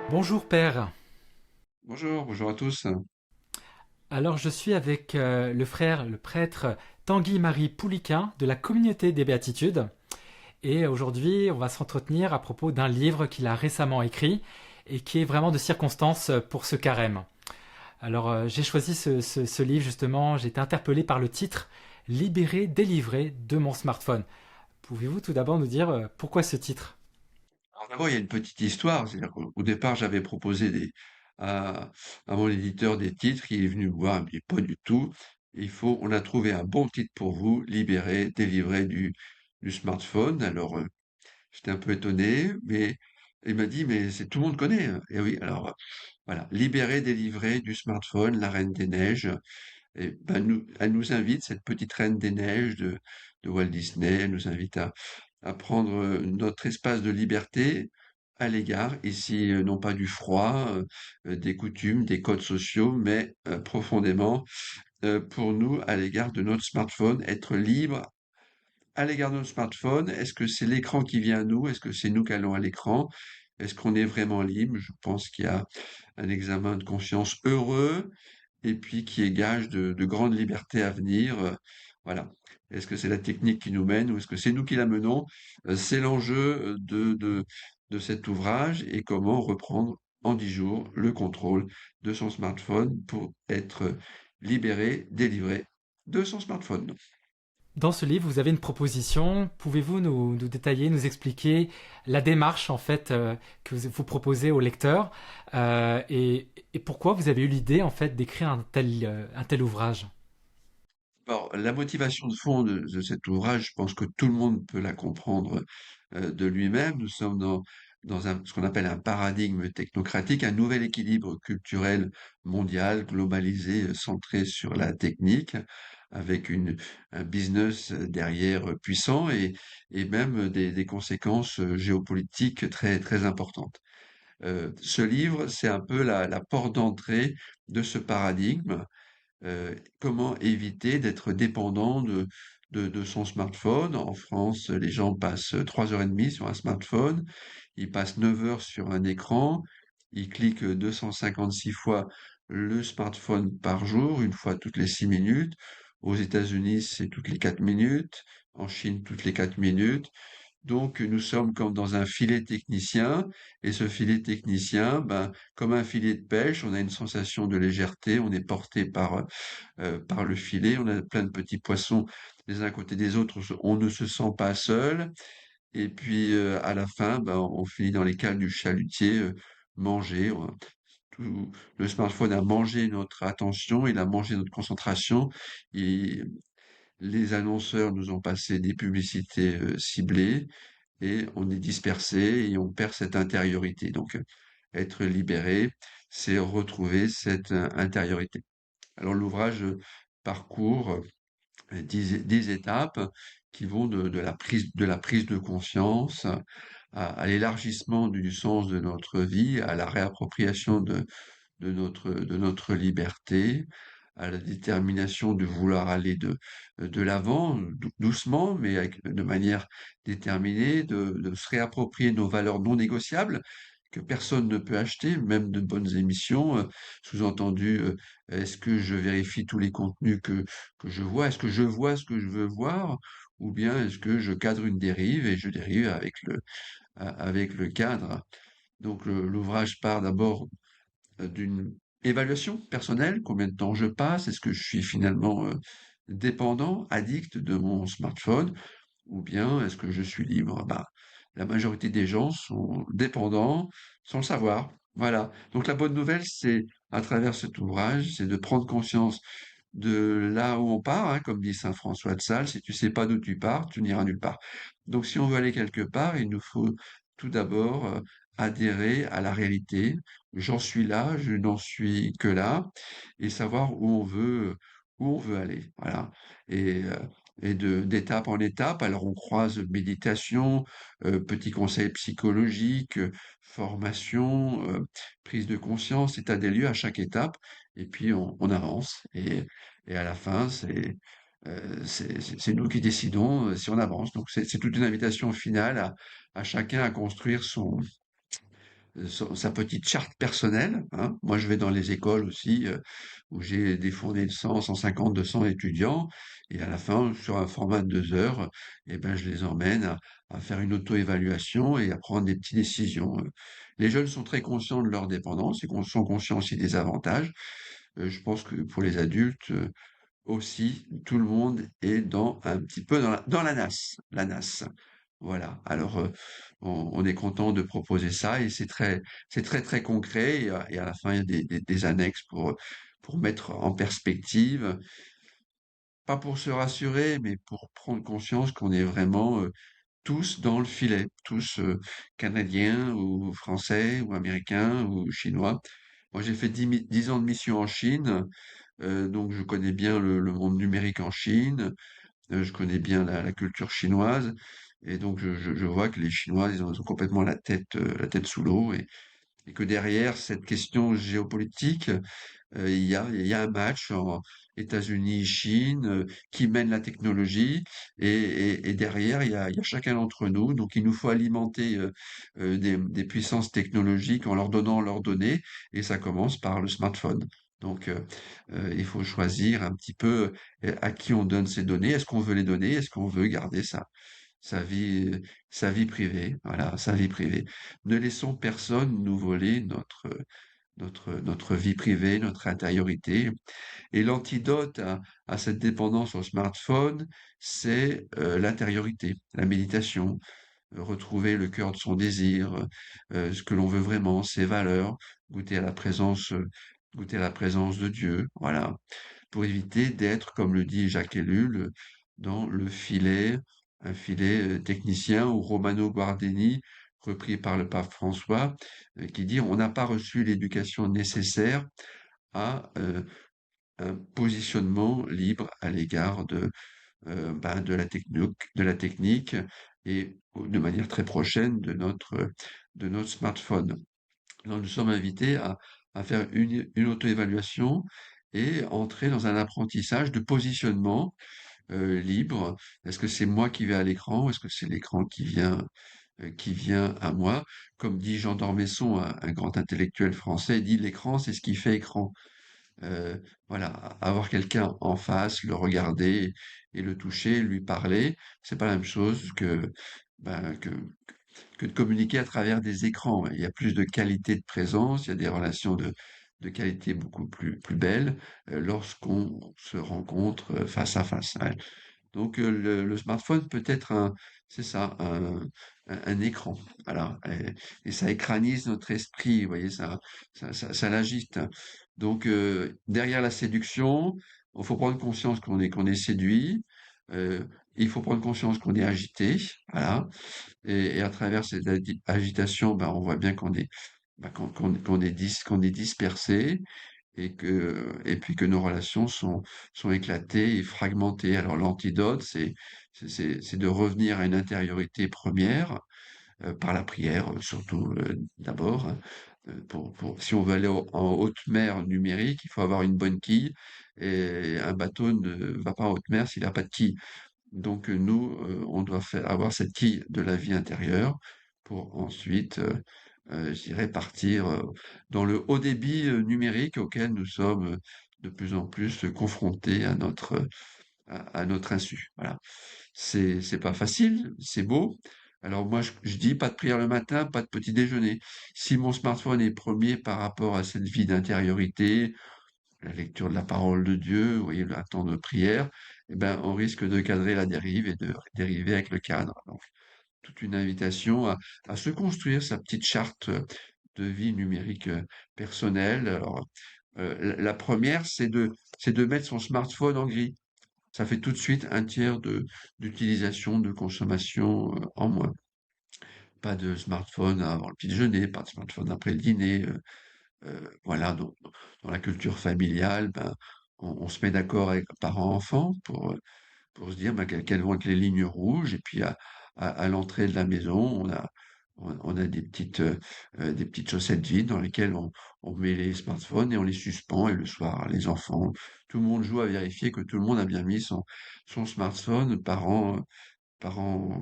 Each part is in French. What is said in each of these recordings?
Bonjour Père. Bonjour, bonjour à tous. Alors je suis avec le frère, le prêtre Tanguy-Marie Pouliquin de la communauté des Béatitudes. Et aujourd'hui, on va s'entretenir à propos d'un livre qu'il a récemment écrit et qui est vraiment de circonstance pour ce carême. Alors j'ai choisi ce livre justement, j'ai été interpellé par le titre Libéré, délivré de mon smartphone. Pouvez-vous tout d'abord nous dire pourquoi ce titre? Alors d'abord, il y a une petite histoire, c'est-à-dire qu'au départ, j'avais proposé à mon éditeur des titres, il est venu me voir, il me dit pas du tout, on a trouvé un bon titre pour vous, libéré, délivré du smartphone. Alors, j'étais un peu étonné, mais il m'a dit, mais c'est tout le monde connaît, hein. Et oui, alors voilà, libéré, délivré du smartphone, la Reine des Neiges. Et ben, elle nous invite, cette petite Reine des Neiges de Walt Disney, elle nous invite à prendre notre espace de liberté à l'égard, ici, non pas du froid, des coutumes, des codes sociaux, mais profondément, pour nous, à l'égard de notre smartphone, être libre à l'égard de notre smartphone. Est-ce que c'est l'écran qui vient à nous? Est-ce que c'est nous qui allons à l'écran? Est-ce qu'on est vraiment libre? Je pense qu'il y a un examen de conscience heureux et puis qui est gage de grande liberté à venir. Voilà. Est-ce que c'est la technique qui nous mène ou est-ce que c'est nous qui la menons? C'est l'enjeu de cet ouvrage et comment reprendre en 10 jours le contrôle de son smartphone pour être libéré, délivré de son smartphone. Dans ce livre, vous avez une proposition. Pouvez-vous nous détailler, nous expliquer la démarche en fait que vous proposez au lecteur et pourquoi vous avez eu l'idée en fait d'écrire un tel ouvrage? Alors, la motivation de fond de cet ouvrage, je pense que tout le monde peut la comprendre de lui-même. Nous sommes dans ce qu'on appelle un paradigme technocratique, un nouvel équilibre culturel mondial, globalisé, centré sur la technique, avec un business derrière puissant et même des conséquences géopolitiques très, très importantes. Ce livre, c'est un peu la porte d'entrée de ce paradigme. Comment éviter d'être dépendant de son smartphone? En France, les gens passent 3 heures et demie sur un smartphone, ils passent 9 heures sur un écran, ils cliquent 256 fois le smartphone par jour, une fois toutes les 6 minutes. Aux États-Unis, c'est toutes les 4 minutes, en Chine, toutes les 4 minutes. Donc, nous sommes comme dans un filet technicien, et ce filet technicien, ben, comme un filet de pêche, on a une sensation de légèreté, on est porté par le filet, on a plein de petits poissons les uns à côté des autres, on ne se sent pas seul, et puis à la fin, ben, on finit dans les cales du chalutier, manger. Le smartphone a mangé notre attention, il a mangé notre concentration, et les annonceurs nous ont passé des publicités ciblées, et on est dispersé et on perd cette intériorité. Donc, être libéré, c'est retrouver cette intériorité. Alors, l'ouvrage parcourt 10 étapes qui vont de la prise de conscience à l'élargissement du sens de notre vie, à la réappropriation de notre liberté, à la détermination de vouloir aller de l'avant, doucement, mais de manière déterminée, de se réapproprier nos valeurs non négociables que personne ne peut acheter, même de bonnes émissions. Sous-entendu, est-ce que je vérifie tous les contenus que je vois? Est-ce que je vois ce que je veux voir? Ou bien est-ce que je cadre une dérive et je dérive avec le cadre? Donc l'ouvrage part d'abord d'une évaluation personnelle, combien de temps je passe, est-ce que je suis finalement dépendant, addict de mon smartphone, ou bien est-ce que je suis libre? Bah, la majorité des gens sont dépendants sans le savoir. Voilà. Donc la bonne nouvelle, c'est à travers cet ouvrage, c'est de prendre conscience de là où on part, hein, comme dit saint François de Sales, si tu sais pas d'où tu pars, tu n'iras nulle part. Donc si on veut aller quelque part, il nous faut tout d'abord adhérer à la réalité. J'en suis là, je n'en suis que là, et savoir où on veut aller. Voilà. Et, euh, et d'étape en étape, alors on croise méditation, petits conseils psychologiques, formation, prise de conscience, état des lieux à chaque étape, et puis on avance. Et à la fin, c'est nous qui décidons si on avance. Donc c'est toute une invitation finale à chacun à construire sa petite charte personnelle, hein. Moi, je vais dans les écoles aussi, où j'ai des fournées de 100, 150, 200 étudiants, et à la fin, sur un format de 2 heures, eh ben, je les emmène à faire une auto-évaluation et à prendre des petites décisions. Les jeunes sont très conscients de leur dépendance et sont conscients aussi des avantages. Je pense que pour les adultes, aussi, tout le monde est un petit peu dans la nasse. Voilà. Alors, on est content de proposer ça et c'est très, très concret et à la fin, il y a des annexes pour mettre en perspective, pas pour se rassurer, mais pour prendre conscience qu'on est vraiment, tous dans le filet, tous, canadiens ou français ou américains ou chinois. Moi, j'ai fait 10 ans de mission en Chine, donc je connais bien le monde numérique en Chine, je connais bien la culture chinoise, et donc je vois que les Chinois, ils ont complètement la tête sous l'eau, et que derrière cette question géopolitique, il y a un match en États-Unis, Chine, qui mène la technologie, et derrière, il y a chacun d'entre nous. Donc, il nous faut alimenter des puissances technologiques en leur donnant leurs données, et ça commence par le smartphone. Donc, il faut choisir un petit peu à qui on donne ces données. Est-ce qu'on veut les donner? Est-ce qu'on veut garder sa vie, sa vie privée? Voilà, sa vie privée. Ne laissons personne nous voler notre vie privée, notre intériorité. Et l'antidote à cette dépendance au smartphone, c'est l'intériorité, la méditation, retrouver le cœur de son désir, ce que l'on veut vraiment, ses valeurs, goûter à la présence, euh, goûter à la présence de Dieu, voilà, pour éviter d'être, comme le dit Jacques Ellul, dans le filet, un filet technicien, ou Romano Guardini, repris par le pape François, qui dit on n'a pas reçu l'éducation nécessaire à un positionnement libre à l'égard de la technique et de manière très prochaine de notre smartphone. Alors, nous sommes invités à faire une auto-évaluation et entrer dans un apprentissage de positionnement libre. Est-ce que c'est moi qui vais à l'écran ou est-ce que c'est l'écran qui vient à moi? Comme dit Jean d'Ormesson, un grand intellectuel français, il dit l'écran, c'est ce qui fait écran. Voilà, avoir quelqu'un en face, le regarder et le toucher, lui parler, c'est pas la même chose ben, que de communiquer à travers des écrans. Il y a plus de qualité de présence, il y a des relations de qualité beaucoup plus belles lorsqu'on se rencontre face à face, hein. Donc le smartphone peut être c'est ça, un écran, voilà, et ça écranise notre esprit, vous voyez, ça l'agite. Donc derrière la séduction, il faut prendre conscience qu'on est séduit, euh, il faut prendre conscience qu'on est agité, voilà, et à travers cette agitation, ben, on voit bien qu'on est dispersé, et puis que nos relations sont éclatées et fragmentées. Alors l'antidote, c'est de revenir à une intériorité première, par la prière, surtout d'abord, hein. Si on veut aller en haute mer numérique, il faut avoir une bonne quille, et un bateau ne va pas en haute mer s'il n'a pas de quille. Donc nous, on doit avoir cette quille de la vie intérieure pour ensuite, je dirais, partir dans le haut débit numérique auquel nous sommes de plus en plus confrontés à notre insu. Voilà. C'est pas facile, c'est beau. Alors moi, je dis pas de prière le matin, pas de petit déjeuner. Si mon smartphone est premier par rapport à cette vie d'intériorité, la lecture de la parole de Dieu, vous voyez, un temps de prière, eh ben, on risque de cadrer la dérive et de dériver avec le cadre. Donc, toute une invitation à se construire sa petite charte de vie numérique personnelle. Alors, la première, c'est de mettre son smartphone en gris. Ça fait tout de suite un tiers d'utilisation, de consommation en moins. Pas de smartphone avant le petit déjeuner, pas de smartphone après le dîner. Voilà, dans la culture familiale, ben, on se met d'accord avec parents-enfants pour se dire ben, quelles vont être les lignes rouges. Et puis à l'entrée de la maison, on a des petites chaussettes vides dans lesquelles on met les smartphones et on les suspend. Et le soir, les enfants, tout le monde joue à vérifier que tout le monde a bien mis son smartphone, parents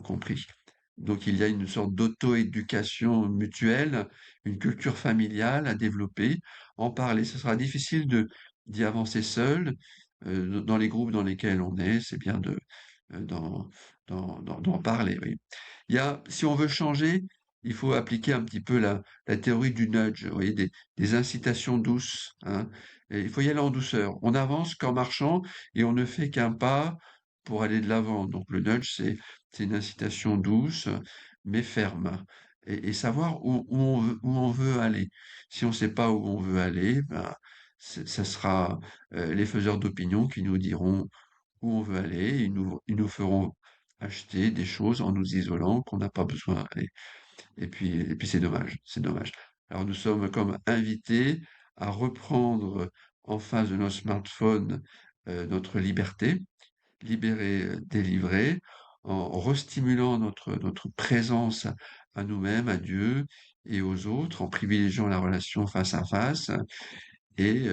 compris. Donc il y a une sorte d'auto-éducation mutuelle, une culture familiale à développer, en parler. Ce sera difficile d'y avancer seul. Dans les groupes dans lesquels on est, c'est bien d'en d'en parler, oui. Si on veut changer, il faut appliquer un petit peu la théorie du nudge, vous voyez, des incitations douces, hein. Et il faut y aller en douceur. On avance qu'en marchant et on ne fait qu'un pas pour aller de l'avant. Donc le nudge, c'est une incitation douce, mais ferme. Et savoir où on veut aller. Si on ne sait pas où on veut aller, ben, ça sera les faiseurs d'opinion qui nous diront où on veut aller. Ils nous feront acheter des choses en nous isolant qu'on n'a pas besoin. Et puis c'est dommage, c'est dommage. Alors nous sommes comme invités à reprendre en face de nos smartphones notre liberté, libérée, délivrée, en restimulant notre présence à nous-mêmes, à Dieu et aux autres, en privilégiant la relation face à face et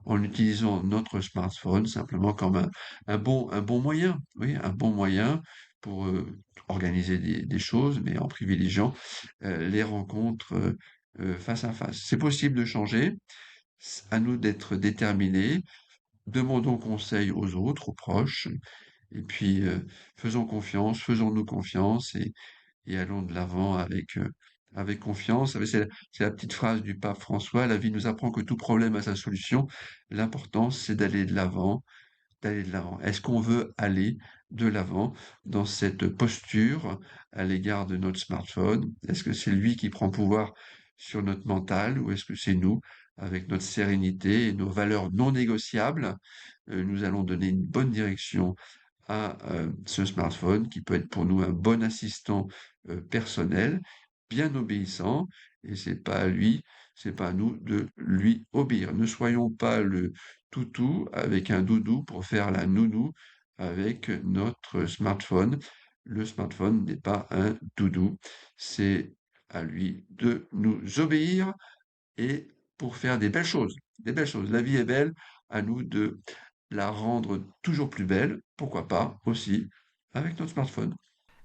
en utilisant notre smartphone simplement comme un bon moyen, oui, un bon moyen pour organiser des choses, mais en privilégiant les rencontres face à face. C'est possible de changer, à nous d'être déterminés, demandons conseil aux autres, aux proches, et puis faisons-nous confiance et allons de l'avant avec confiance. Vous savez, c'est la petite phrase du pape François, la vie nous apprend que tout problème a sa solution. L'important, c'est d'aller de l'avant, d'aller de l'avant. Est-ce qu'on veut aller de l'avant dans cette posture à l'égard de notre smartphone? Est-ce que c'est lui qui prend pouvoir sur notre mental ou est-ce que c'est nous, avec notre sérénité et nos valeurs non négociables, nous allons donner une bonne direction à ce smartphone qui peut être pour nous un bon assistant personnel, bien obéissant, et c'est pas à lui, c'est pas à nous de lui obéir. Ne soyons pas le toutou avec un doudou pour faire la nounou avec notre smartphone. Le smartphone n'est pas un doudou, c'est à lui de nous obéir et pour faire des belles choses, des belles choses. La vie est belle, à nous de la rendre toujours plus belle, pourquoi pas aussi avec notre smartphone.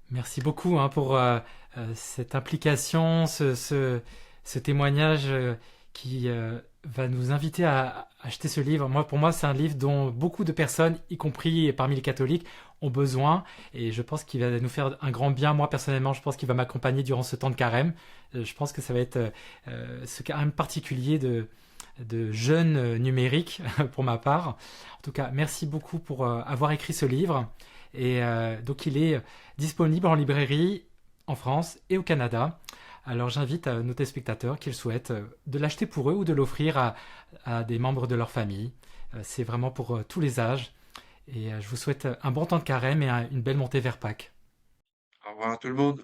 Merci beaucoup hein, pour cette implication, ce témoignage qui va nous inviter à acheter ce livre. Pour moi, c'est un livre dont beaucoup de personnes, y compris parmi les catholiques, ont besoin. Et je pense qu'il va nous faire un grand bien. Moi, personnellement, je pense qu'il va m'accompagner durant ce temps de carême. Je pense que ça va être ce carême particulier de jeûne numérique pour ma part. En tout cas, merci beaucoup pour avoir écrit ce livre. Et donc il est disponible en librairie en France et au Canada. Alors j'invite nos téléspectateurs qui le souhaitent de l'acheter pour eux ou de l'offrir à des membres de leur famille. C'est vraiment pour tous les âges. Et je vous souhaite un bon temps de carême et une belle montée vers Pâques. Au revoir à tout le monde.